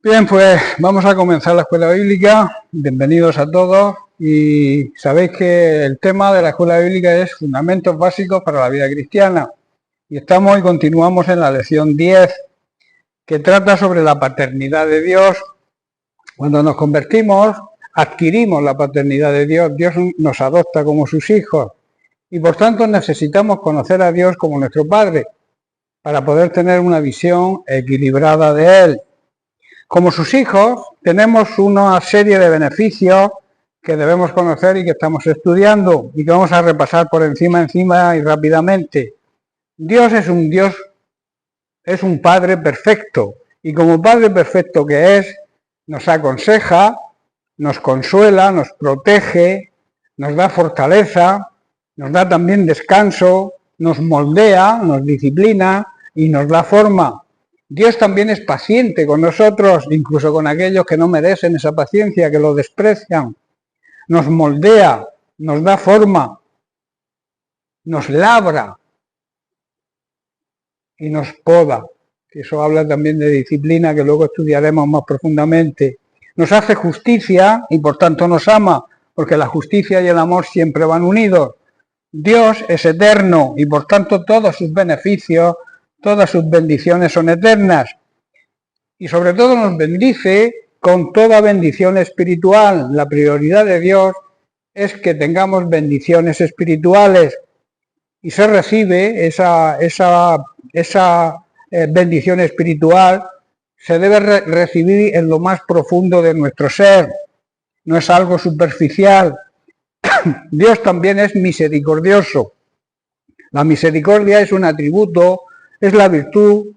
Bien, pues vamos a comenzar la escuela bíblica. Bienvenidos a todos. Y sabéis que el tema de la escuela bíblica es fundamentos básicos para la vida cristiana. Y estamos y continuamos en la lección 10, que trata sobre la paternidad de Dios. Cuando nos convertimos, adquirimos la paternidad de Dios. Dios nos adopta como sus hijos. Y por tanto necesitamos conocer a Dios como nuestro Padre, para poder tener una visión equilibrada de Él. Como sus hijos, tenemos una serie de beneficios que debemos conocer y que estamos estudiando y que vamos a repasar por encima y rápidamente. Dios es un Padre perfecto, y como Padre perfecto que es, nos aconseja, nos consuela, nos protege, nos da fortaleza, nos da también descanso, nos moldea, nos disciplina y nos da forma. Dios también es paciente con nosotros, incluso con aquellos que no merecen esa paciencia, que lo desprecian. Nos moldea, nos da forma, nos labra y nos poda. Eso habla también de disciplina, que luego estudiaremos más profundamente. Nos hace justicia y por tanto nos ama, porque la justicia y el amor siempre van unidos. Dios es eterno y por tanto todos sus beneficios, todas sus bendiciones son eternas. Y sobre todo nos bendice con toda bendición espiritual. La prioridad de Dios es que tengamos bendiciones espirituales y se recibe esa bendición espiritual, se debe recibir en lo más profundo de nuestro ser, no es algo superficial. Dios también es misericordioso. La misericordia es un atributo, es la virtud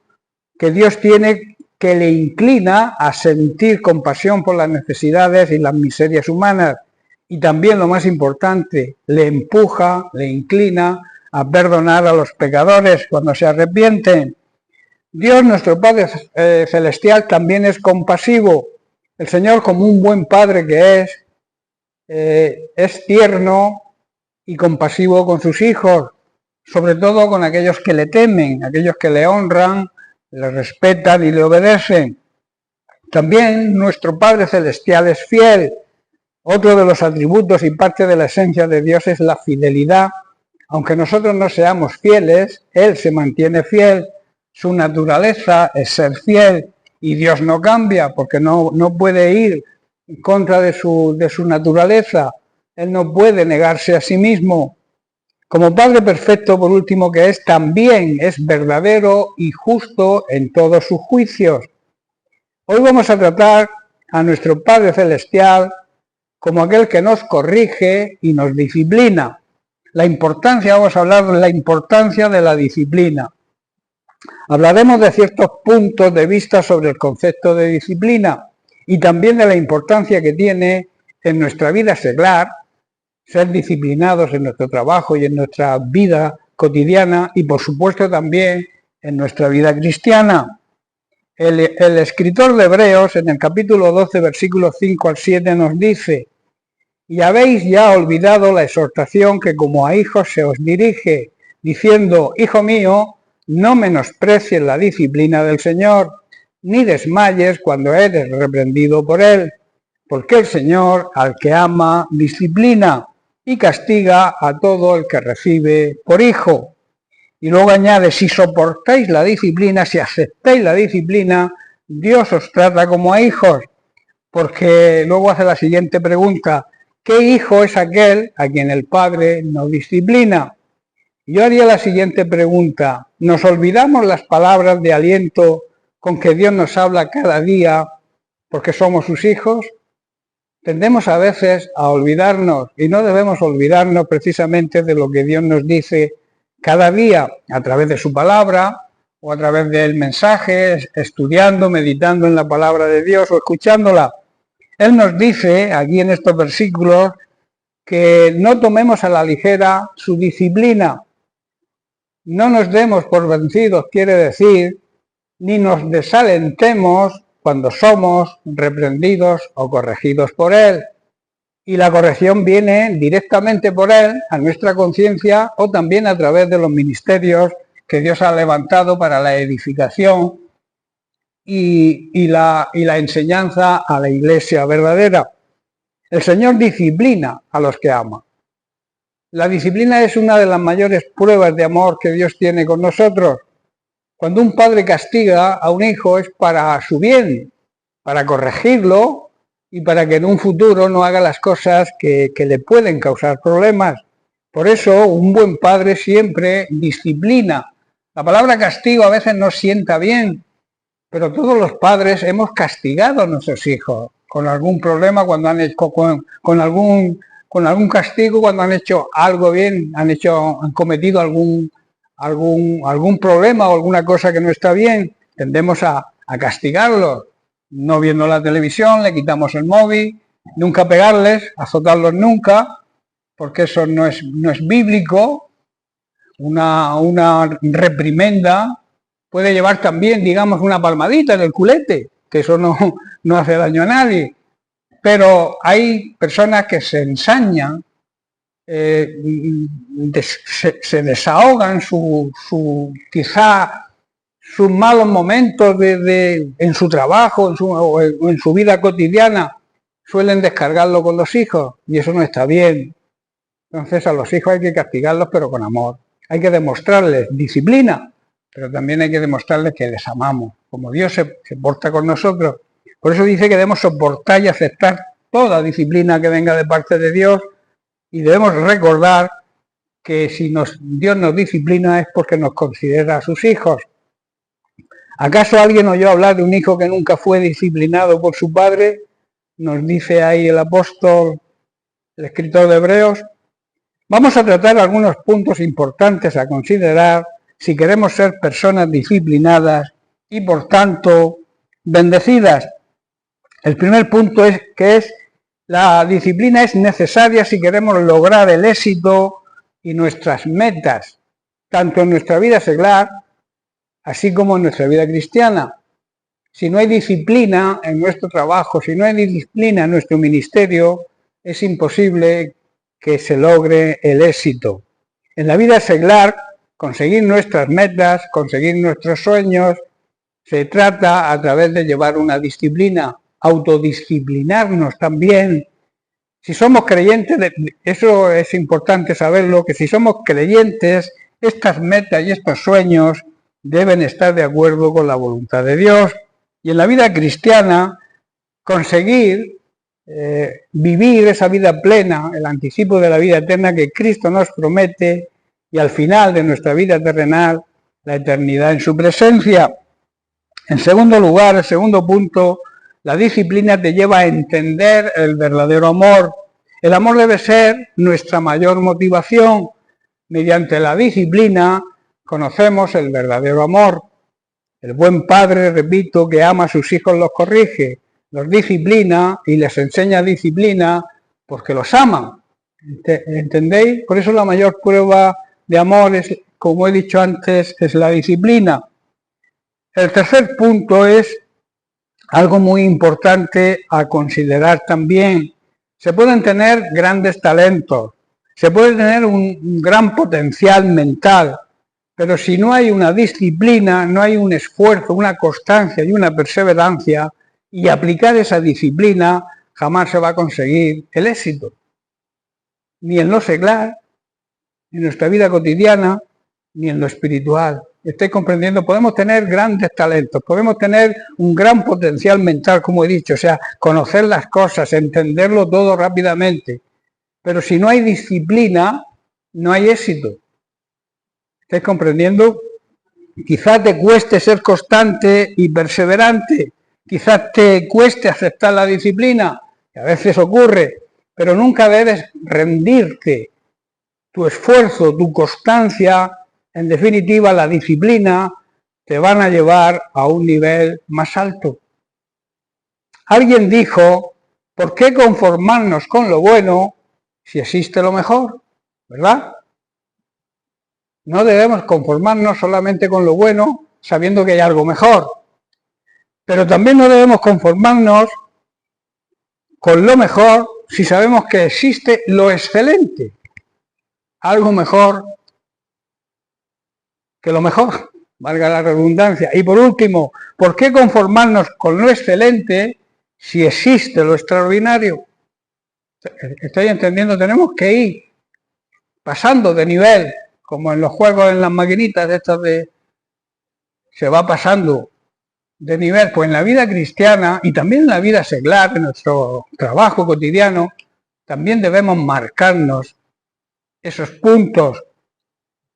que Dios tiene, que le inclina a sentir compasión por las necesidades y las miserias humanas. Y también, lo más importante, le empuja, le inclina a perdonar a los pecadores cuando se arrepienten. Dios, nuestro Padre Celestial, también es compasivo. El Señor, como un buen Padre que es tierno y compasivo con sus hijos, sobre todo con aquellos que le temen, aquellos que le honran, le respetan y le obedecen. También nuestro Padre Celestial es fiel. Otro de los atributos y parte de la esencia de Dios es la fidelidad. Aunque nosotros no seamos fieles, Él se mantiene fiel. Su naturaleza es ser fiel y Dios no cambia porque no puede ir en contra de su naturaleza. Él no puede negarse a sí mismo. Como Padre perfecto, por último, que es, también es verdadero y justo en todos sus juicios. Hoy vamos a tratar a nuestro Padre Celestial como aquel que nos corrige y nos disciplina. Vamos a hablar de la importancia de la disciplina. Hablaremos de ciertos puntos de vista sobre el concepto de disciplina y también de la importancia que tiene en nuestra vida seglar, ser disciplinados en nuestro trabajo y en nuestra vida cotidiana y por supuesto también en nuestra vida cristiana. El escritor de Hebreos en el capítulo 12, versículos 5 al 7 nos dice: y habéis ya olvidado la exhortación que como a hijos se os dirige, diciendo: hijo mío, no menosprecies la disciplina del Señor, ni desmayes cuando eres reprendido por Él, porque el Señor al que ama disciplina y castiga a todo el que recibe por hijo. Y luego añade: si soportáis la disciplina, si aceptáis la disciplina, Dios os trata como a hijos. Porque luego hace la siguiente pregunta: ¿qué hijo es aquel a quien el Padre no disciplina? Yo haría la siguiente pregunta: ¿nos olvidamos las palabras de aliento con que Dios nos habla cada día porque somos sus hijos? Tendemos a veces a olvidarnos, y no debemos olvidarnos precisamente de lo que Dios nos dice cada día a través de su palabra o a través del mensaje, estudiando, meditando en la palabra de Dios o escuchándola. Él nos dice aquí en estos versículos que no tomemos a la ligera su disciplina, no nos demos por vencidos, quiere decir, ni nos desalentemos cuando somos reprendidos o corregidos por Él. Y la corrección viene directamente por Él a nuestra conciencia o también a través de los ministerios que Dios ha levantado para la edificación y la enseñanza a la Iglesia verdadera. El Señor disciplina a los que ama. La disciplina es una de las mayores pruebas de amor que Dios tiene con nosotros. Cuando un padre castiga a un hijo es para su bien, para corregirlo y para que en un futuro no haga las cosas que le pueden causar problemas. Por eso un buen padre siempre disciplina. La palabra castigo a veces no sienta bien, pero todos los padres hemos castigado a nuestros hijos con algún problema, cuando han hecho con algún castigo, cuando han hecho algo bien, han cometido algún problema o alguna cosa que no está bien. Tendemos a castigarlos, no viendo la televisión, le quitamos el móvil, nunca pegarles, azotarlos nunca, porque eso no es bíblico. Una reprimenda puede llevar también, digamos, una palmadita en el culete, que eso no hace daño a nadie. Pero hay personas que se ensañan, se desahogan quizá sus malos momentos en su trabajo o en su vida cotidiana, suelen descargarlo con los hijos, y eso no está bien. Entonces a los hijos hay que castigarlos, pero con amor. Hay que demostrarles disciplina, pero también hay que demostrarles que les amamos, como Dios se porta con nosotros. Por eso dice que debemos soportar y aceptar toda disciplina que venga de parte de Dios, y debemos recordar que si Dios nos disciplina es porque nos considera a sus hijos. ¿Acaso alguien oyó hablar de un hijo que nunca fue disciplinado por su padre? Nos dice ahí el apóstol, el escritor de Hebreos. Vamos a tratar algunos puntos importantes a considerar si queremos ser personas disciplinadas y por tanto bendecidas. El primer punto es que la disciplina es necesaria si queremos lograr el éxito y nuestras metas, tanto en nuestra vida secular, así como en nuestra vida cristiana. Si no hay disciplina en nuestro trabajo, si no hay disciplina en nuestro ministerio, es imposible que se logre el éxito. En la vida secular, conseguir nuestras metas, conseguir nuestros sueños, se trata a través de llevar una disciplina, autodisciplinarnos también. Si somos creyentes, eso es importante saberlo, que si somos creyentes, estas metas y estos sueños deben estar de acuerdo con la voluntad de Dios. Y en la vida cristiana, conseguir vivir esa vida plena, el anticipo de la vida eterna que Cristo nos promete, y al final de nuestra vida terrenal, la eternidad en su presencia. En segundo lugar, el segundo punto, la disciplina te lleva a entender el verdadero amor. El amor debe ser nuestra mayor motivación. Mediante la disciplina conocemos el verdadero amor. El buen padre, repito, que ama a sus hijos, los corrige, los disciplina y les enseña disciplina porque los ama. ¿Entendéis? Por eso la mayor prueba de amor es, como he dicho antes, es la disciplina. El tercer punto es algo muy importante a considerar también. Se pueden tener grandes talentos, se puede tener un gran potencial mental, pero si no hay una disciplina, no hay un esfuerzo, una constancia y una perseverancia, y aplicar esa disciplina, jamás se va a conseguir el éxito. Ni en lo secular, ni en nuestra vida cotidiana, ni en lo espiritual. ¿Estáis comprendiendo? Podemos tener grandes talentos, podemos tener un gran potencial mental, como he dicho, o sea, conocer las cosas, entenderlo todo rápidamente. Pero si no hay disciplina, no hay éxito. ¿Estáis comprendiendo? Quizás te cueste ser constante y perseverante, quizás te cueste aceptar la disciplina, que a veces ocurre, pero nunca debes rendirte. Tu esfuerzo, tu constancia, en definitiva la disciplina, te van a llevar a un nivel más alto. Alguien dijo, ¿por qué conformarnos con lo bueno si existe lo mejor? ¿Verdad? No debemos conformarnos solamente con lo bueno, sabiendo que hay algo mejor. Pero también no debemos conformarnos con lo mejor si sabemos que existe lo excelente. Algo mejor que lo mejor, valga la redundancia. Y por último, ¿por qué conformarnos con lo excelente si existe lo extraordinario? Estoy entendiendo, tenemos que ir pasando de nivel, como en los juegos en las maquinitas de estas se va pasando de nivel. Pues en la vida cristiana y también en la vida secular, en nuestro trabajo cotidiano, también debemos marcarnos esos puntos,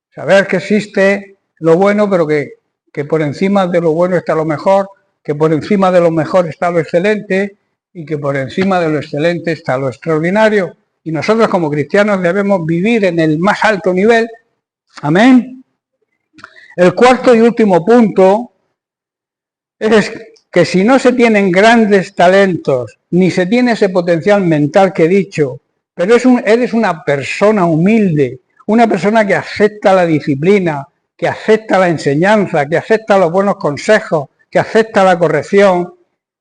saber que existe lo bueno, pero que por encima de lo bueno está lo mejor, que por encima de lo mejor está lo excelente y que por encima de lo excelente está lo extraordinario. Y nosotros como cristianos debemos vivir en el más alto nivel. Amén. El cuarto y último punto es que si no se tienen grandes talentos, ni se tiene ese potencial mental que he dicho, pero eres una persona humilde, una persona que acepta la disciplina, que acepta la enseñanza, que acepta los buenos consejos, que acepta la corrección,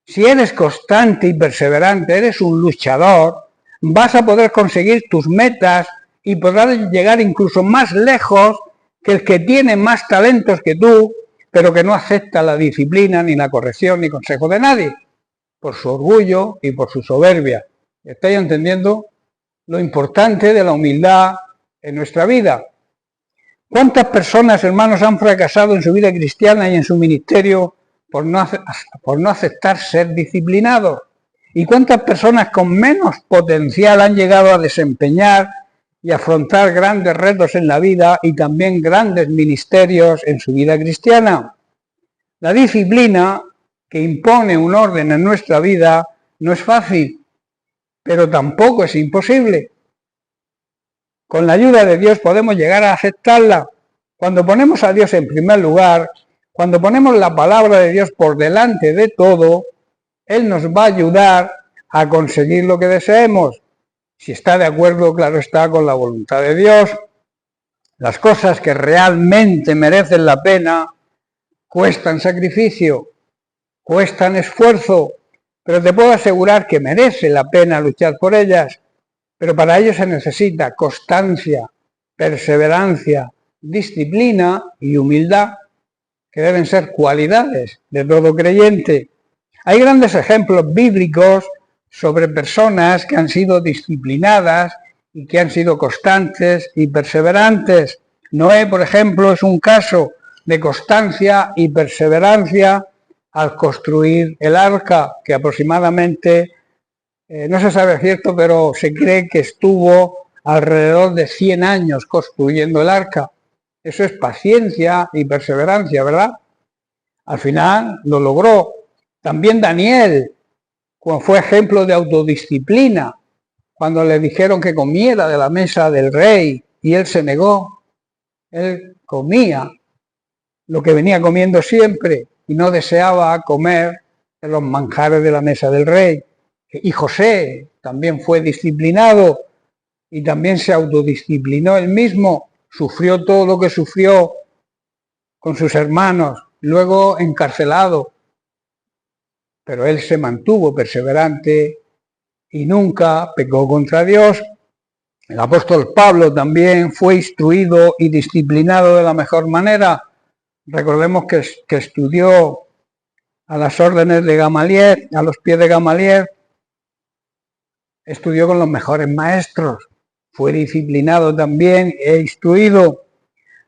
si eres constante y perseverante, eres un luchador, vas a poder conseguir tus metas y podrás llegar incluso más lejos que el que tiene más talentos que tú, pero que no acepta la disciplina, ni la corrección, ni consejo de nadie, por su orgullo y por su soberbia. ¿Estáis entendiendo lo importante de la humildad en nuestra vida? ¿Cuántas personas, hermanos, han fracasado en su vida cristiana y en su ministerio por no aceptar ser disciplinados? ¿Y cuántas personas con menos potencial han llegado a desempeñar y afrontar grandes retos en la vida y también grandes ministerios en su vida cristiana? La disciplina que impone un orden en nuestra vida no es fácil, pero tampoco es imposible. Con la ayuda de Dios podemos llegar a aceptarla. Cuando ponemos a Dios en primer lugar, cuando ponemos la palabra de Dios por delante de todo, Él nos va a ayudar a conseguir lo que deseemos. Si está de acuerdo, claro está, con la voluntad de Dios. Las cosas que realmente merecen la pena cuestan sacrificio, cuestan esfuerzo, pero te puedo asegurar que merece la pena luchar por ellas. Pero para ello se necesita constancia, perseverancia, disciplina y humildad, que deben ser cualidades de todo creyente. Hay grandes ejemplos bíblicos sobre personas que han sido disciplinadas y que han sido constantes y perseverantes. Noé, por ejemplo, es un caso de constancia y perseverancia al construir el arca, que aproximadamente, no se sabe cierto, pero se cree que estuvo alrededor de 100 años construyendo el arca. Eso es paciencia y perseverancia, ¿verdad? Al final lo logró. También Daniel, cuando fue ejemplo de autodisciplina, cuando le dijeron que comiera de la mesa del rey y él se negó. Él comía lo que venía comiendo siempre y no deseaba comer de los manjares de la mesa del rey. Y José también fue disciplinado y también se autodisciplinó él mismo, sufrió todo lo que sufrió con sus hermanos, luego encarcelado, pero él se mantuvo perseverante y nunca pecó contra Dios. El apóstol Pablo también fue instruido y disciplinado de la mejor manera. Recordemos que estudió a las órdenes de Gamaliel, a los pies de Gamaliel, estudió con los mejores maestros, fue disciplinado también e instruido.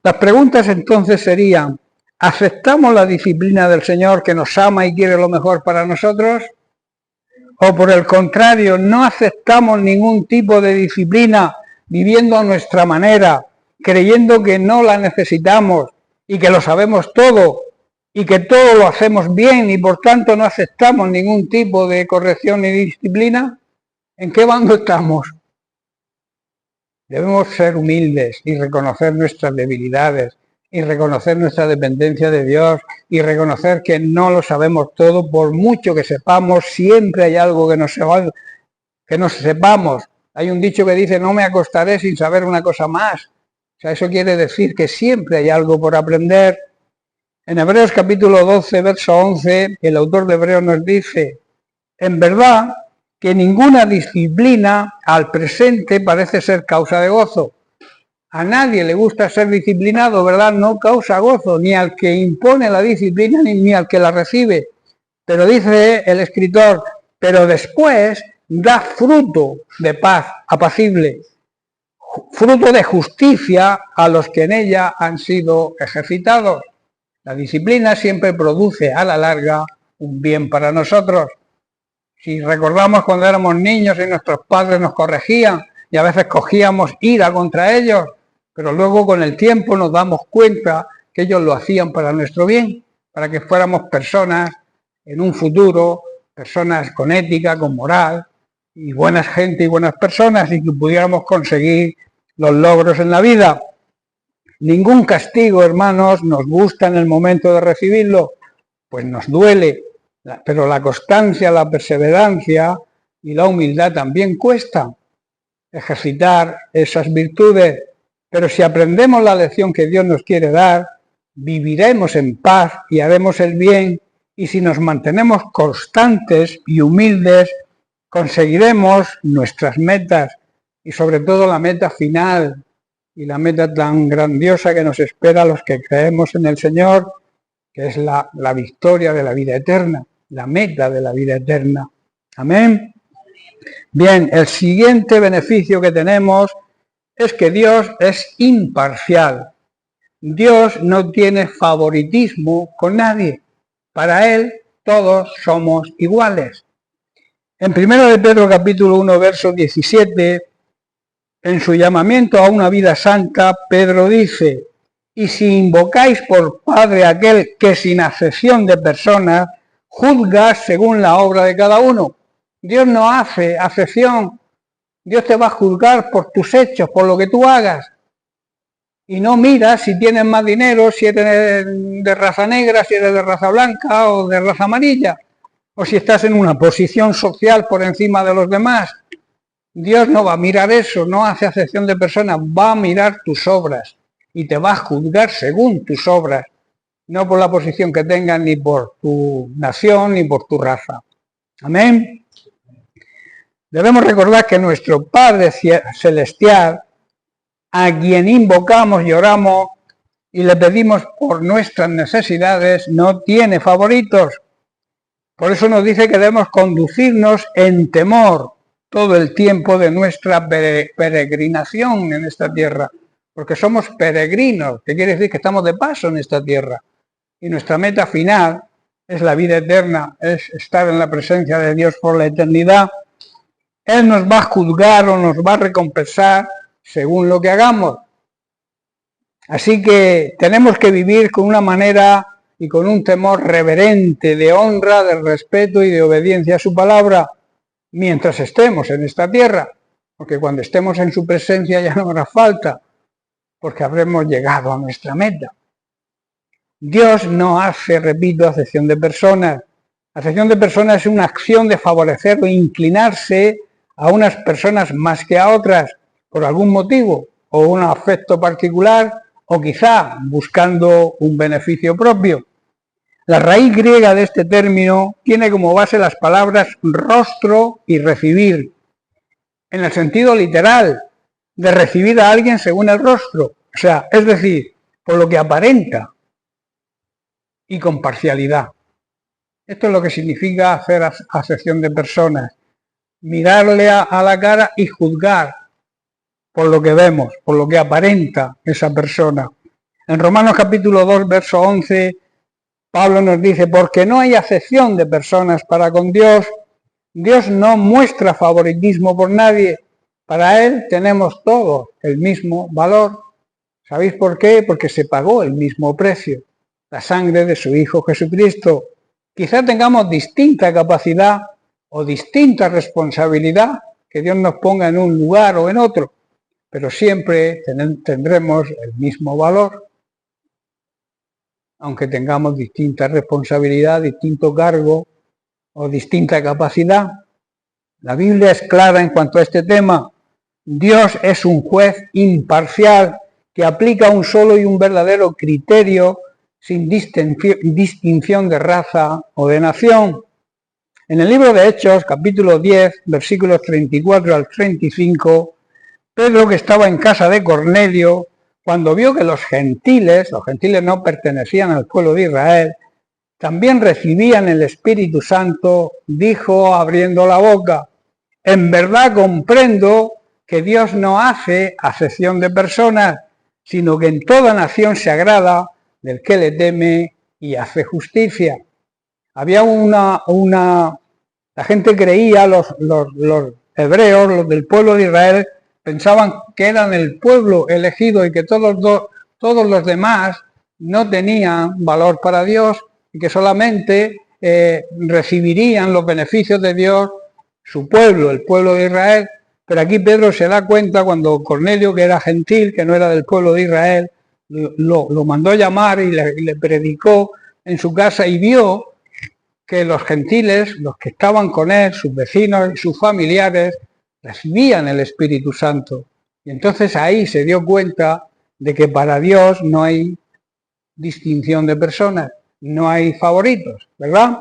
Las preguntas entonces serían: ¿aceptamos la disciplina del Señor que nos ama y quiere lo mejor para nosotros? ¿O por el contrario, no aceptamos ningún tipo de disciplina viviendo a nuestra manera, creyendo que no la necesitamos y que lo sabemos todo y que todo lo hacemos bien y por tanto no aceptamos ningún tipo de corrección ni disciplina? ¿En qué bando estamos? Debemos ser humildes y reconocer nuestras debilidades y reconocer nuestra dependencia de Dios y reconocer que no lo sabemos todo. Por mucho que sepamos, siempre hay algo que no sepamos. Hay un dicho que dice: no me acostaré sin saber una cosa más. O sea, eso quiere decir que siempre hay algo por aprender. En Hebreos capítulo 12, verso 11, el autor de Hebreos nos dice: en verdad que ninguna disciplina al presente parece ser causa de gozo. A nadie le gusta ser disciplinado, ¿verdad? No causa gozo ni al que impone la disciplina ni al que la recibe. Pero dice el escritor, pero después da fruto de paz apacible, fruto de justicia a los que en ella han sido ejercitados. La disciplina siempre produce a la larga un bien para nosotros. Si recordamos cuando éramos niños y nuestros padres nos corregían y a veces cogíamos ira contra ellos, pero luego con el tiempo nos damos cuenta que ellos lo hacían para nuestro bien, para que fuéramos personas en un futuro, personas con ética, con moral, y buena gente y buenas personas, y que pudiéramos conseguir los logros en la vida. Ningún castigo, hermanos, nos gusta en el momento de recibirlo, pues nos duele, pero la constancia, la perseverancia y la humildad también cuesta ejercitar esas virtudes. Pero si aprendemos la lección que Dios nos quiere dar, viviremos en paz y haremos el bien, y si nos mantenemos constantes y humildes, conseguiremos nuestras metas y sobre todo la meta final y la meta tan grandiosa que nos espera a los que creemos en el Señor, que es la victoria de la vida eterna, la meta de la vida eterna. Amén. Bien, el siguiente beneficio que tenemos es que Dios es imparcial. Dios no tiene favoritismo con nadie. Para Él todos somos iguales. En 1 de Pedro capítulo 1, verso 17, en su llamamiento a una vida santa, Pedro dice, y si invocáis por Padre aquel que sin acepción de personas juzga según la obra de cada uno. Dios no hace acepción. Dios te va a juzgar por tus hechos, por lo que tú hagas. Y no miras si tienes más dinero, si eres de raza negra, si eres de raza blanca o de raza amarilla, o si estás en una posición social por encima de los demás. Dios no va a mirar eso, no hace acepción de personas, va a mirar tus obras y te va a juzgar según tus obras, no por la posición que tengas, ni por tu nación, ni por tu raza. Amén. Debemos recordar que nuestro Padre Celestial, a quien invocamos y oramos y le pedimos por nuestras necesidades, no tiene favoritos. Por eso nos dice que debemos conducirnos en temor todo el tiempo de nuestra peregrinación en esta tierra, porque somos peregrinos, que quiere decir que estamos de paso en esta tierra. Y nuestra meta final es la vida eterna, es estar en la presencia de Dios por la eternidad. Él nos va a juzgar o nos va a recompensar según lo que hagamos. Así que tenemos que vivir con una manera y con un temor reverente, de honra, de respeto y de obediencia a su palabra, mientras estemos en esta tierra, porque cuando estemos en su presencia ya no hará falta, porque habremos llegado a nuestra meta. Dios no hace, repito, acepción de personas. Acepción de personas es una acción de favorecer o inclinarse a unas personas más que a otras, por algún motivo, o un afecto particular, o quizá buscando un beneficio propio. La raíz griega de este término tiene como base las palabras rostro y recibir, en el sentido literal, de recibir a alguien según el rostro, o sea, es decir, por lo que aparenta y con parcialidad. Esto es lo que significa hacer acepción de personas, mirarle a la cara y juzgar por lo que vemos, por lo que aparenta esa persona. En Romanos capítulo 2, verso 11, Pablo nos dice, porque no hay acepción de personas para con Dios. Dios no muestra favoritismo por nadie. Para Él tenemos todos el mismo valor. ¿Sabéis por qué? Porque se pagó el mismo precio, la sangre de su Hijo Jesucristo. Quizá tengamos distinta capacidad o distinta responsabilidad, que Dios nos ponga en un lugar o en otro, pero siempre tendremos el mismo valor. Aunque tengamos distinta responsabilidad, distinto cargo o distinta capacidad. La Biblia es clara en cuanto a este tema. Dios es un juez imparcial que aplica un solo y un verdadero criterio sin distinción de raza o de nación. En el libro de Hechos, capítulo 10, versículos 34 al 35, Pedro, que estaba en casa de Cornelio, cuando vio que los gentiles no pertenecían al pueblo de Israel, también recibían el Espíritu Santo, dijo abriendo la boca: en verdad comprendo que Dios no hace acepción de personas, sino que en toda nación se agrada del que le teme y hace justicia. Había la gente creía, los hebreos, los del pueblo de Israel, pensaban que eran el pueblo elegido y que todos los demás no tenían valor para Dios y que solamente recibirían los beneficios de Dios su pueblo, el pueblo de Israel. Pero aquí Pedro se da cuenta cuando Cornelio, que era gentil, que no era del pueblo de Israel, lo mandó llamar y le predicó en su casa y vio que los gentiles, los que estaban con él, sus vecinos y sus familiares, recibían el Espíritu Santo. Y entonces ahí se dio cuenta de que para Dios no hay distinción de personas, no hay favoritos, ¿verdad?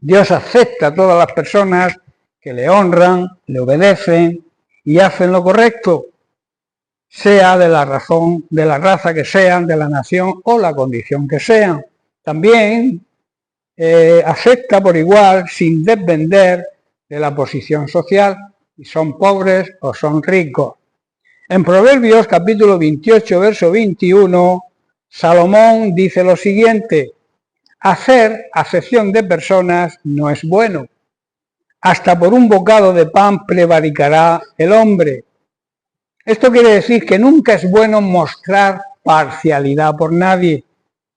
Dios acepta a todas las personas que le honran, le obedecen y hacen lo correcto, sea de la razón, de la raza que sean, de la nación o la condición que sean. También acepta por igual sin depender de la posición social, si son pobres o son ricos. En Proverbios capítulo 28, verso 21, Salomón dice lo siguiente: hacer acepción de personas no es bueno. Hasta por un bocado de pan prevaricará el hombre. Esto quiere decir que nunca es bueno mostrar parcialidad por nadie.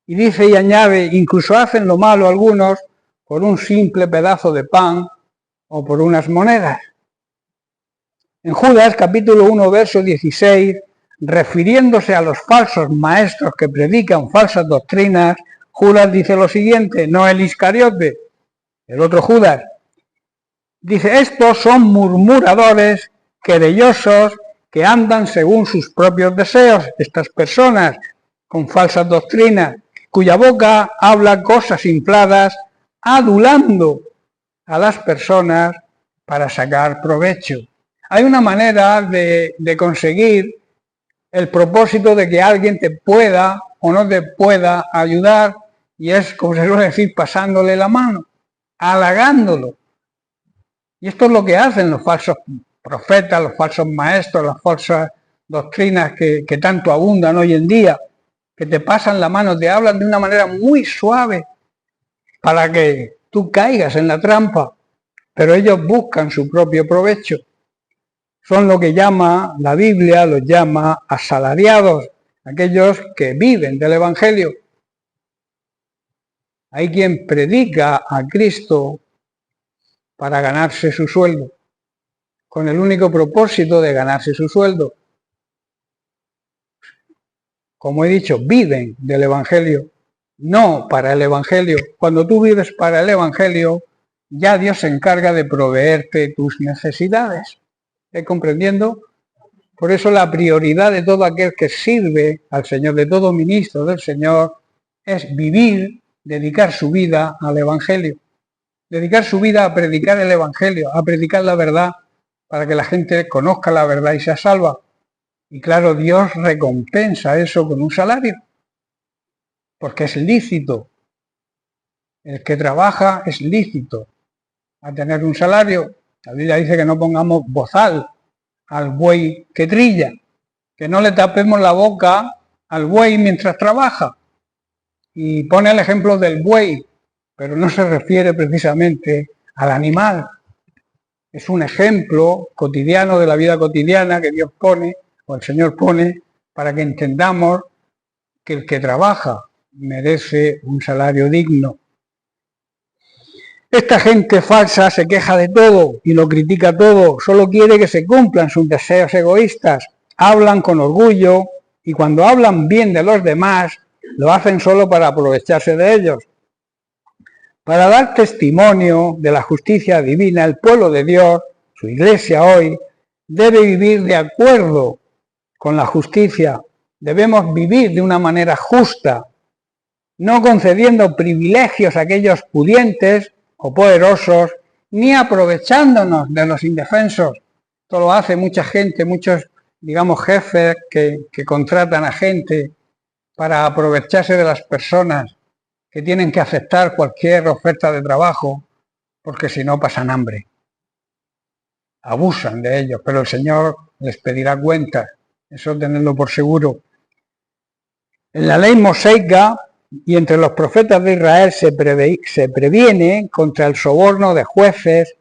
Y dice y añade, incluso hacen lo malo algunos por un simple pedazo de pan o por unas monedas. En Judas capítulo 1, verso 16, refiriéndose a los falsos maestros que predican falsas doctrinas, Judas dice lo siguiente, no el Iscariote, el otro Judas. Dice, estos son murmuradores, querellosos, que andan según sus propios deseos, estas personas con falsas doctrinas, cuya boca habla cosas infladas, adulando a las personas para sacar provecho. Hay una manera de conseguir el propósito de que alguien te pueda o no te pueda ayudar, y es, como se suele decir, pasándole la mano, halagándolo. Y esto es lo que hacen los falsos profetas, los falsos maestros, las falsas doctrinas que tanto abundan hoy en día, que te pasan la mano, te hablan de una manera muy suave para que tú caigas en la trampa, pero ellos buscan su propio provecho. Son lo que llama la Biblia, los llama asalariados, aquellos que viven del Evangelio. Hay quien predica a Cristo para ganarse su sueldo, con el único propósito de ganarse su sueldo. Como he dicho, viven del Evangelio, no para el Evangelio. Cuando tú vives para el Evangelio, ya Dios se encarga de proveerte tus necesidades. ¿Estás comprendiendo? Por eso la prioridad de todo aquel que sirve al Señor, de todo ministro del Señor, es vivir, dedicar su vida al Evangelio. Dedicar su vida a predicar el Evangelio, a predicar la verdad, para que la gente conozca la verdad y sea salva. Y claro, Dios recompensa eso con un salario, porque es lícito. El que trabaja es lícito a tener un salario. La Biblia dice que no pongamos bozal al buey que trilla, que no le tapemos la boca al buey mientras trabaja. Y pone el ejemplo del buey, pero no se refiere precisamente al animal. Es un ejemplo cotidiano de la vida cotidiana que Dios pone, o el Señor pone, para que entendamos que el que trabaja merece un salario digno. Esta gente falsa se queja de todo y lo critica todo, solo quiere que se cumplan sus deseos egoístas, hablan con orgullo y cuando hablan bien de los demás, lo hacen solo para aprovecharse de ellos. Para dar testimonio de la justicia divina, el pueblo de Dios, su iglesia hoy, debe vivir de acuerdo con la justicia. Debemos vivir de una manera justa, no concediendo privilegios a aquellos pudientes o poderosos, ni aprovechándonos de los indefensos. Esto lo hace mucha gente, muchos, digamos, jefes que contratan a gente para aprovecharse de las personas que tienen que aceptar cualquier oferta de trabajo, porque si no pasan hambre. Abusan de ellos, pero el Señor les pedirá cuentas, eso tenedlo por seguro. En la ley mosaica y entre los profetas de Israel se previene contra el soborno de jueces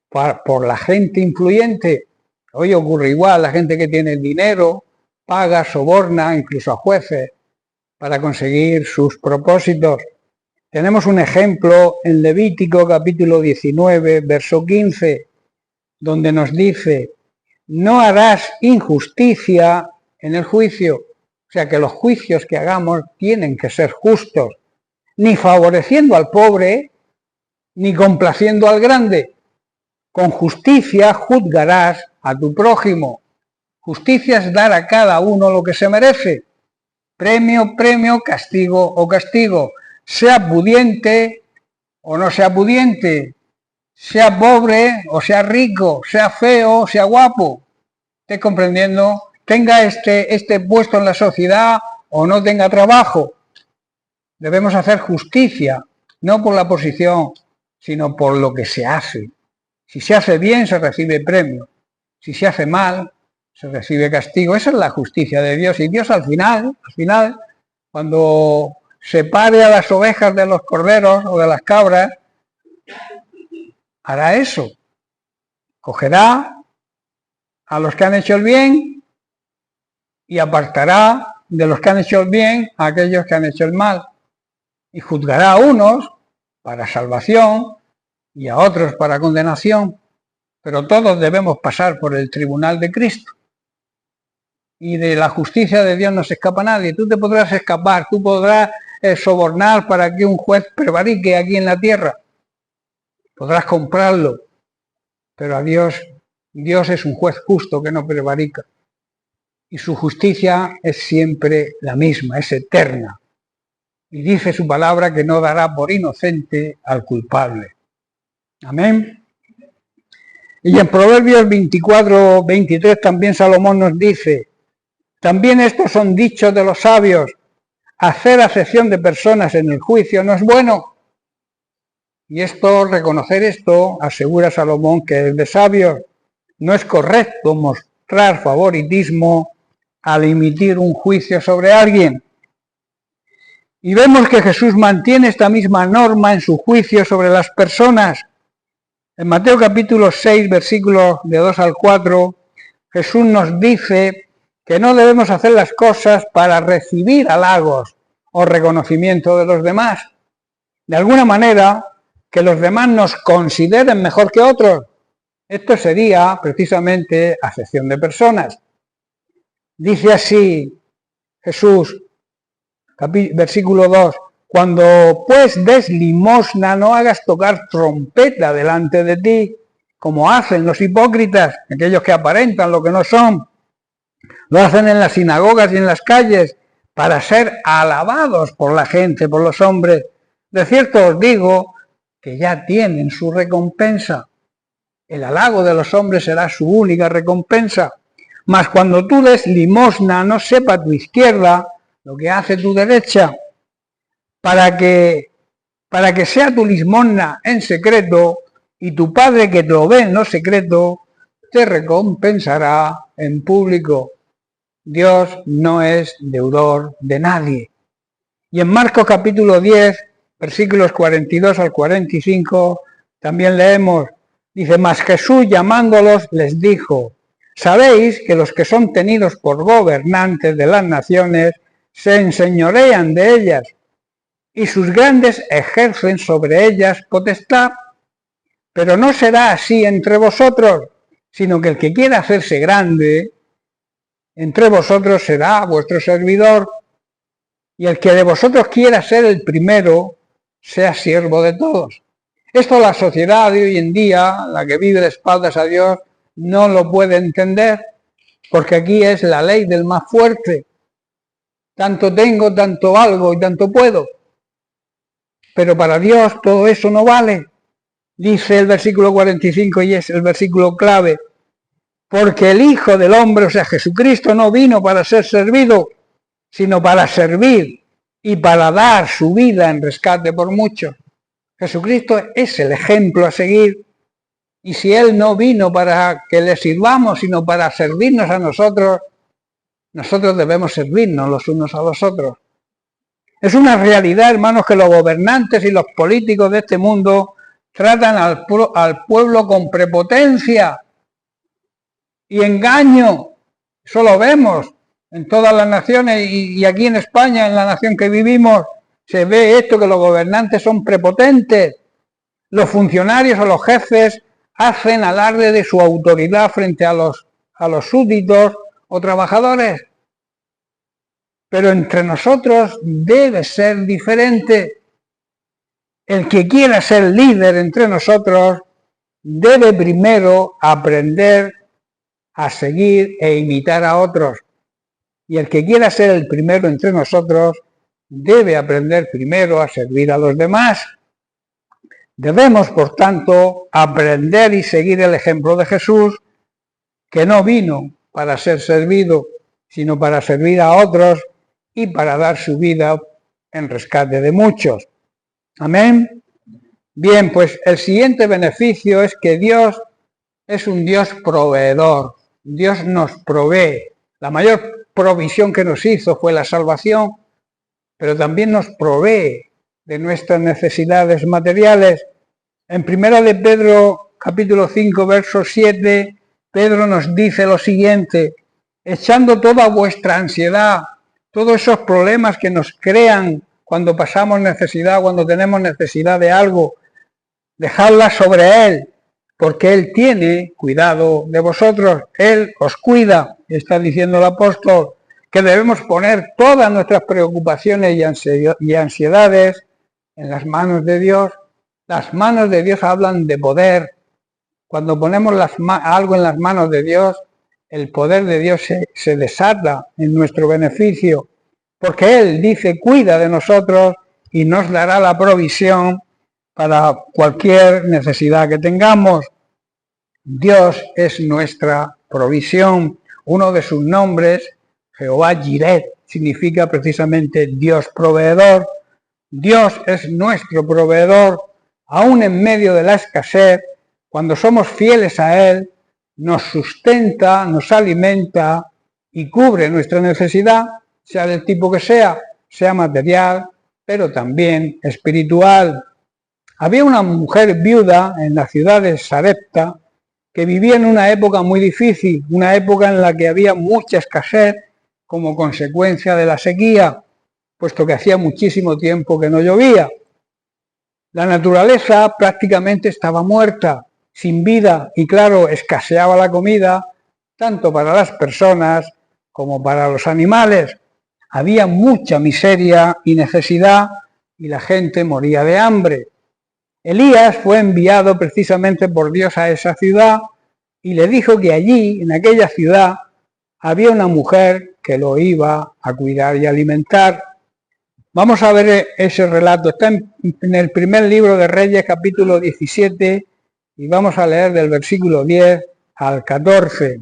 por la gente influyente. Hoy ocurre igual, la gente que tiene dinero paga, soborna incluso a jueces para conseguir sus propósitos. Tenemos un ejemplo en Levítico capítulo 19, verso 15, donde nos dice: no harás injusticia en el juicio. O sea que los juicios que hagamos tienen que ser justos, ni favoreciendo al pobre, ni complaciendo al grande. Con justicia juzgarás a tu prójimo. Justicia es dar a cada uno lo que se merece. Premio, premio, castigo o castigo. Sea pudiente o no sea pudiente, sea pobre o sea rico, sea feo o sea guapo. ¿Estáis comprendiendo? Tenga este puesto en la sociedad o no tenga trabajo. Debemos hacer justicia, no por la posición, sino por lo que se hace. Si se hace bien, se recibe premio. Si se hace mal, se recibe castigo. Esa es la justicia de Dios. Y Dios al final, cuando separe a las ovejas de los corderos o de las cabras, hará eso. Cogerá a los que han hecho el bien y apartará de los que han hecho el bien a aquellos que han hecho el mal. Y juzgará a unos para salvación y a otros para condenación. Pero todos debemos pasar por el tribunal de Cristo. Y de la justicia de Dios no se escapa nadie. Tú te podrás escapar, tú podrás sobornar para que un juez prevarique aquí en la tierra. Podrás comprarlo. Pero a Dios es un juez justo que no prevarica. Y su justicia es siempre la misma, es eterna. Y dice su palabra que no dará por inocente al culpable. Amén. Y en Proverbios 24, 23 también Salomón nos dice: también estos son dichos de los sabios, hacer acepción de personas en el juicio no es bueno. Y reconocer esto, asegura Salomón, que es de sabios. No es correcto mostrar favoritismo al emitir un juicio sobre alguien. Y vemos que Jesús mantiene esta misma norma en su juicio sobre las personas. En Mateo capítulo 6, versículos de 2 al 4, Jesús nos dice que no debemos hacer las cosas para recibir halagos o reconocimiento de los demás. De alguna manera, que los demás nos consideren mejor que otros. Esto sería precisamente acepción de personas. Dice así Jesús, versículo 2, cuando pues des limosna no hagas tocar trompeta delante de ti, como hacen los hipócritas, aquellos que aparentan lo que no son. Lo hacen en las sinagogas y en las calles para ser alabados por la gente, por los hombres. De cierto os digo que ya tienen su recompensa. El halago de los hombres será su única recompensa. Mas cuando tú des limosna, no sepa tu izquierda lo que hace tu derecha, para que sea tu limosna en secreto, y tu Padre que te lo ve en lo secreto, te recompensará en público. Dios no es deudor de nadie. Y en Marcos capítulo 10, versículos 42 al 45, también leemos, dice, mas Jesús llamándolos les dijo, sabéis que los que son tenidos por gobernantes de las naciones se enseñorean de ellas, y sus grandes ejercen sobre ellas potestad. Pero no será así entre vosotros, sino que el que quiera hacerse grande entre vosotros será vuestro servidor, y el que de vosotros quiera ser el primero, sea siervo de todos. Esto la sociedad de hoy en día, la que vive de espaldas a Dios, no lo puede entender, porque aquí es la ley del más fuerte. Tanto tengo, tanto valgo y tanto puedo. Pero para Dios todo eso no vale. Dice el versículo 45 y es el versículo clave. porque el Hijo del Hombre, o sea, Jesucristo, no vino para ser servido, sino para servir y para dar su vida en rescate por muchos. Jesucristo es el ejemplo a seguir, y si Él no vino para que le sirvamos, sino para servirnos a nosotros, nosotros debemos servirnos los unos a los otros. Es una realidad, hermanos, que los gobernantes y los políticos de este mundo tratan al pueblo con prepotencia y engaño. Eso lo vemos en todas las naciones y aquí en España, en la nación que vivimos, se ve esto, que los gobernantes son prepotentes. Los funcionarios o los jefes hacen alarde de su autoridad frente a los súbditos o trabajadores. Pero entre nosotros debe ser diferente. El que quiera ser líder entre nosotros debe primero aprender a seguir e imitar a otros. Y el que quiera ser el primero entre nosotros debe aprender primero a servir a los demás. Debemos, por tanto, aprender y seguir el ejemplo de Jesús, que no vino para ser servido, sino para servir a otros y para dar su vida en rescate de muchos. Amén. Bien, pues el siguiente beneficio es que Dios es un Dios proveedor. Dios nos provee. La mayor provisión que nos hizo fue la salvación, pero también nos provee de nuestras necesidades materiales. En 1 de Pedro, capítulo 5, verso 7, Pedro nos dice lo siguiente: echando toda vuestra ansiedad, todos esos problemas que nos crean cuando pasamos necesidad, cuando tenemos necesidad de algo, dejadla sobre Él, porque Él tiene cuidado de vosotros, Él os cuida. Está diciendo el apóstol que debemos poner todas nuestras preocupaciones y ansiedades en las manos de Dios. Las manos de Dios hablan de poder. Cuando ponemos algo en las manos de Dios, el poder de Dios se desata en nuestro beneficio, porque Él dice, cuida de nosotros y nos dará la provisión para cualquier necesidad que tengamos. Dios es nuestra provisión. Uno de sus nombres, Jehová Jireh, significa precisamente Dios proveedor. Dios es nuestro proveedor, aún en medio de la escasez. Cuando somos fieles a Él, nos sustenta, nos alimenta y cubre nuestra necesidad, sea del tipo que sea material, pero también espiritual. Había una mujer viuda en la ciudad de Sarepta que vivía en una época muy difícil, una época en la que había mucha escasez como consecuencia de la sequía, puesto que hacía muchísimo tiempo que no llovía. La naturaleza prácticamente estaba muerta, sin vida, y claro, escaseaba la comida tanto para las personas como para los animales. Había mucha miseria y necesidad y la gente moría de hambre. Elías fue enviado precisamente por Dios a esa ciudad y le dijo que allí, en aquella ciudad, había una mujer que lo iba a cuidar y alimentar. Vamos a ver ese relato. Está en el primer libro de Reyes, capítulo 17, y vamos a leer del versículo 10 al 14.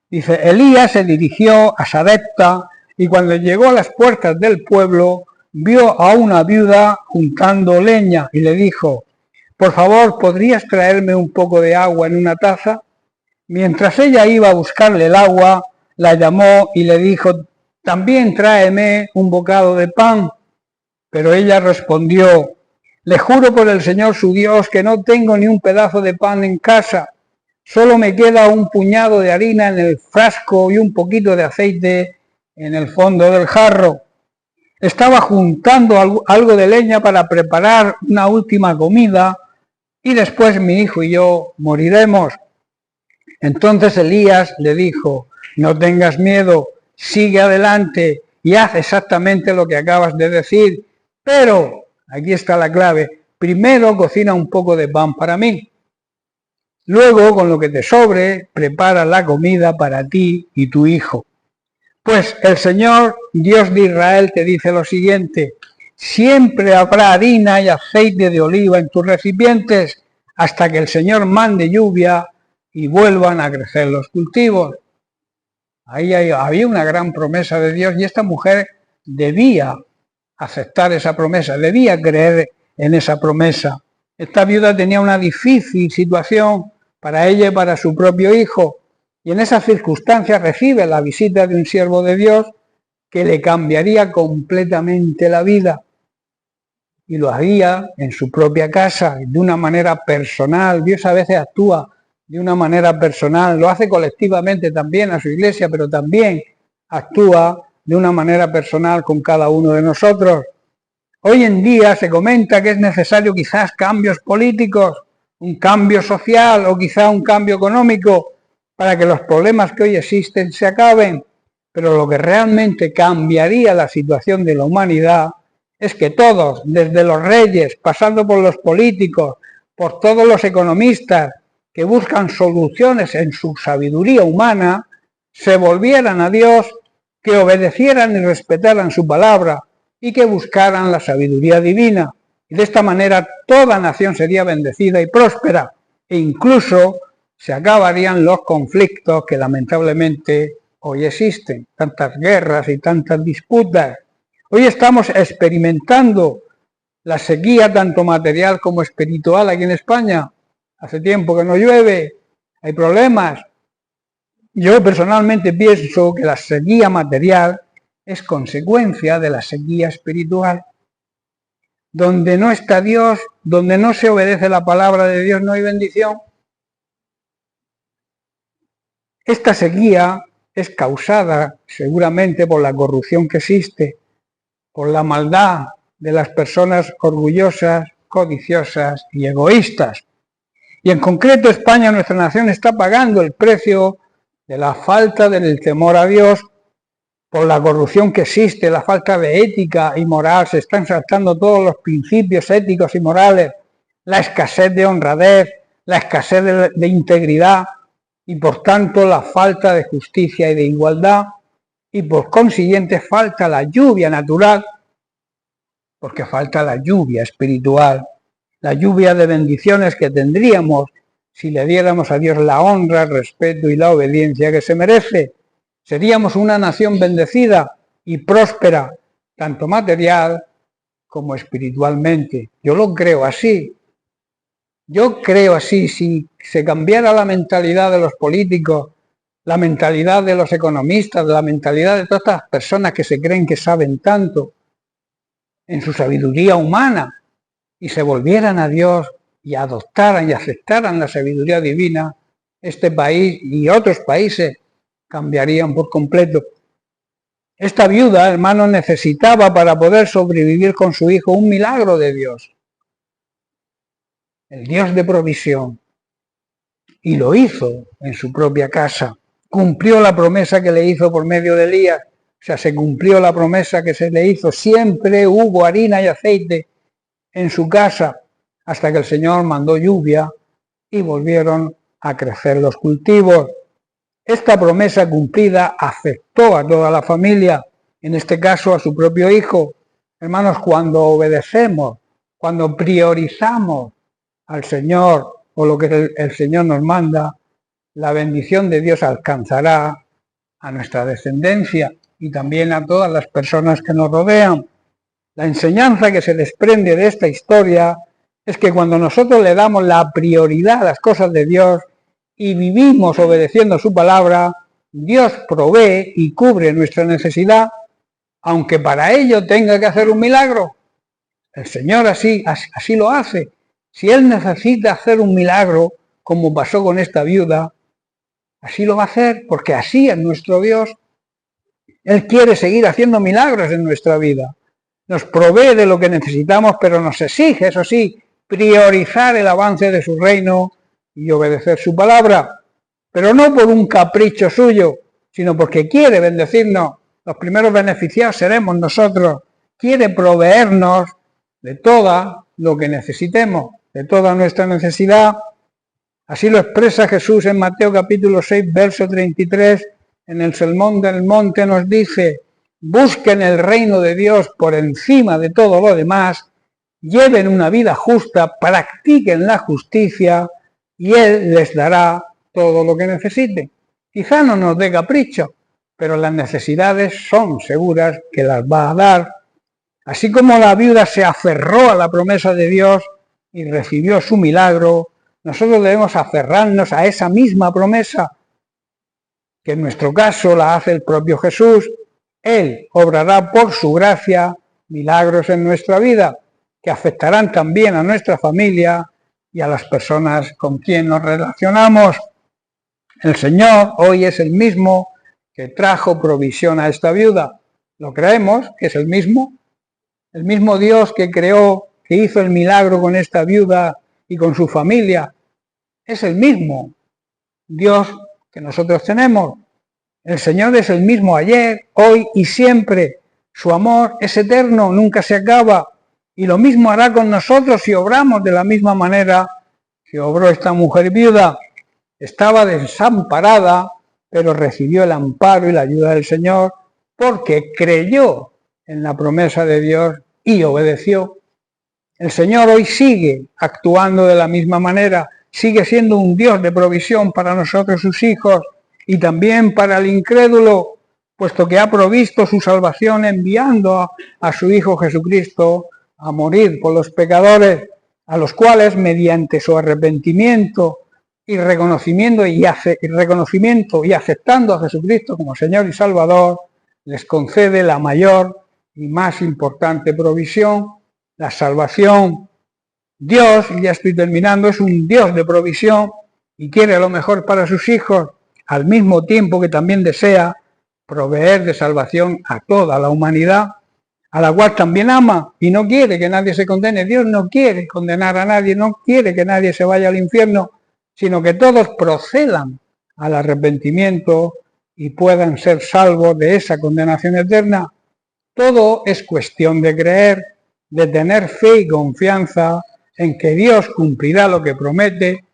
Dice, Elías se dirigió a Sarepta y cuando llegó a las puertas del pueblo, vio a una viuda juntando leña y le dijo, por favor, ¿podrías traerme un poco de agua en una taza? Mientras ella iba a buscarle el agua, la llamó y le dijo, también tráeme un bocado de pan. Pero ella respondió, le juro por el Señor su Dios que no tengo ni un pedazo de pan en casa, solo me queda un puñado de harina en el frasco y un poquito de aceite en el fondo del jarro. Estaba juntando algo de leña para preparar una última comida y después mi hijo y yo moriremos. Entonces Elías le dijo, no tengas miedo, sigue adelante y haz exactamente lo que acabas de decir, pero, aquí está la clave, primero cocina un poco de pan para mí. Luego, con lo que te sobre, prepara la comida para ti y tu hijo. Pues el Señor, Dios de Israel, te dice lo siguiente, siempre habrá harina y aceite de oliva en tus recipientes hasta que el Señor mande lluvia y vuelvan a crecer los cultivos. Ahí había una gran promesa de Dios y esta mujer debía aceptar esa promesa, debía creer en esa promesa. Esta viuda tenía una difícil situación para ella y para su propio hijo, y en esas circunstancias recibe la visita de un siervo de Dios que le cambiaría completamente la vida, y lo haría en su propia casa, de una manera personal. Dios a veces actúa de una manera personal, lo hace colectivamente también a su iglesia, pero también actúa de una manera personal con cada uno de nosotros. Hoy en día se comenta que es necesario quizás cambios políticos, un cambio social o quizá un cambio económico para que los problemas que hoy existen se acaben, pero lo que realmente cambiaría la situación de la humanidad es que todos, desde los reyes, pasando por los políticos, por todos los economistas que buscan soluciones en su sabiduría humana, se volvieran a Dios, que obedecieran y respetaran su palabra y que buscaran la sabiduría divina. Y de esta manera toda nación sería bendecida y próspera, e incluso se acabarían los conflictos que lamentablemente hoy existen, tantas guerras y tantas disputas. Hoy estamos experimentando la sequía tanto material como espiritual aquí en España. Hace tiempo que no llueve, hay problemas. Yo personalmente pienso que la sequía material es consecuencia de la sequía espiritual. Donde no está Dios, donde no se obedece la palabra de Dios, no hay bendición. Esta sequía es causada seguramente por la corrupción que existe, por la maldad de las personas orgullosas, codiciosas y egoístas. Y en concreto España, nuestra nación, está pagando el precio de la falta del temor a Dios, por la corrupción que existe, la falta de ética y moral. Se están saltando todos los principios éticos y morales, la escasez de honradez, la escasez de integridad y por tanto la falta de justicia y de igualdad, y por consiguiente falta la lluvia natural, porque falta la lluvia espiritual, la lluvia de bendiciones que tendríamos si le diéramos a Dios la honra, el respeto y la obediencia que se merece. Seríamos una nación bendecida y próspera, tanto material como espiritualmente. Yo lo creo así. Yo creo así. Si se cambiara la mentalidad de los políticos, la mentalidad de los economistas, la mentalidad de todas estas personas que se creen que saben tanto en su sabiduría humana, y se volvieran a Dios y adoptaran y aceptaran la sabiduría divina, este país y otros países cambiarían por completo. Esta viuda, hermano, necesitaba para poder sobrevivir con su hijo un milagro de Dios, el Dios de provisión, y lo hizo en su propia casa. Cumplió la promesa que le hizo por medio de Elías, o sea, se cumplió la promesa que se le hizo. Siempre hubo harina y aceite en su casa, hasta que el Señor mandó lluvia y volvieron a crecer los cultivos. Esta promesa cumplida afectó a toda la familia, en este caso a su propio hijo. Hermanos, cuando obedecemos, cuando priorizamos al Señor o lo que el Señor nos manda, la bendición de Dios alcanzará a nuestra descendencia y también a todas las personas que nos rodean. La enseñanza que se desprende de esta historia es que cuando nosotros le damos la prioridad a las cosas de Dios y vivimos obedeciendo su palabra, Dios provee y cubre nuestra necesidad, aunque para ello tenga que hacer un milagro. El Señor así lo hace. Si Él necesita hacer un milagro, como pasó con esta viuda, así lo va a hacer, porque así es nuestro Dios. Él quiere seguir haciendo milagros en nuestra vida. Nos provee de lo que necesitamos, pero nos exige, eso sí, priorizar el avance de su reino y obedecer su palabra. Pero no por un capricho suyo, sino porque quiere bendecirnos. Los primeros beneficiados seremos nosotros. Quiere proveernos de todo lo que necesitemos, de toda nuestra necesidad. Así lo expresa Jesús en Mateo capítulo 6, verso 33, en el Sermón del Monte nos dice: busquen el reino de Dios por encima de todo lo demás, lleven una vida justa, practiquen la justicia y Él les dará todo lo que necesite. Quizá no nos dé capricho, pero las necesidades son seguras que las va a dar. Así como la viuda se aferró a la promesa de Dios y recibió su milagro, nosotros debemos aferrarnos a esa misma promesa, que en nuestro caso la hace el propio Jesús. Él obrará por su gracia milagros en nuestra vida, que afectarán también a nuestra familia y a las personas con quien nos relacionamos. El Señor hoy es el mismo que trajo provisión a esta viuda. ¿Lo creemos que es el mismo? El mismo Dios que creó, que hizo el milagro con esta viuda y con su familia, es el mismo Dios que nosotros tenemos. El Señor es el mismo ayer, hoy y siempre. Su amor es eterno, nunca se acaba. Y lo mismo hará con nosotros si obramos de la misma manera que obró esta mujer viuda. Estaba desamparada, pero recibió el amparo y la ayuda del Señor porque creyó en la promesa de Dios y obedeció. El Señor hoy sigue actuando de la misma manera, sigue siendo un Dios de provisión para nosotros, sus hijos, y también para el incrédulo, puesto que ha provisto su salvación enviando a su Hijo Jesucristo a morir por los pecadores, a los cuales mediante su arrepentimiento y reconocimiento y aceptando a Jesucristo como Señor y Salvador, les concede la mayor y más importante provisión, la salvación. Dios, y ya estoy terminando, es un Dios de provisión y quiere lo mejor para sus hijos, al mismo tiempo que también desea proveer de salvación a toda la humanidad, a la cual también ama y no quiere que nadie se condene. Dios no quiere condenar a nadie, no quiere que nadie se vaya al infierno, sino que todos procedan al arrepentimiento y puedan ser salvos de esa condenación eterna. Todo es cuestión de creer, de tener fe y confianza en que Dios cumplirá lo que promete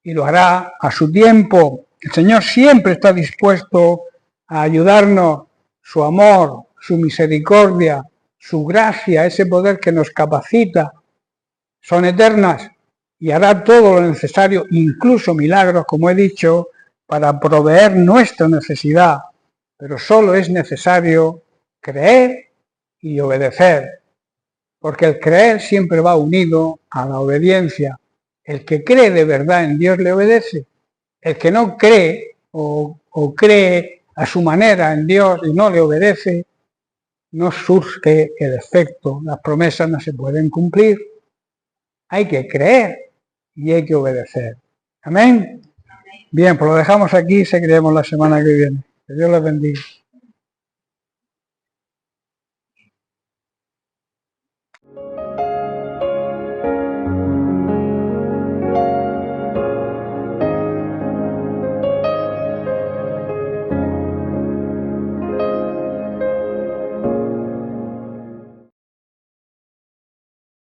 y lo hará a su tiempo. El Señor siempre está dispuesto a ayudarnos. Su amor, su misericordia, su gracia, ese poder que nos capacita, son eternas y hará todo lo necesario, incluso milagros, como he dicho, para proveer nuestra necesidad. Pero solo es necesario creer y obedecer, porque el creer siempre va unido a la obediencia. El que cree de verdad en Dios le obedece. El que no cree o cree a su manera en Dios y no le obedece, no surge el efecto. Las promesas no se pueden cumplir. Hay que creer y hay que obedecer. Amén. Bien, pues lo dejamos aquí y seguiremos la semana que viene. Que Dios les bendiga.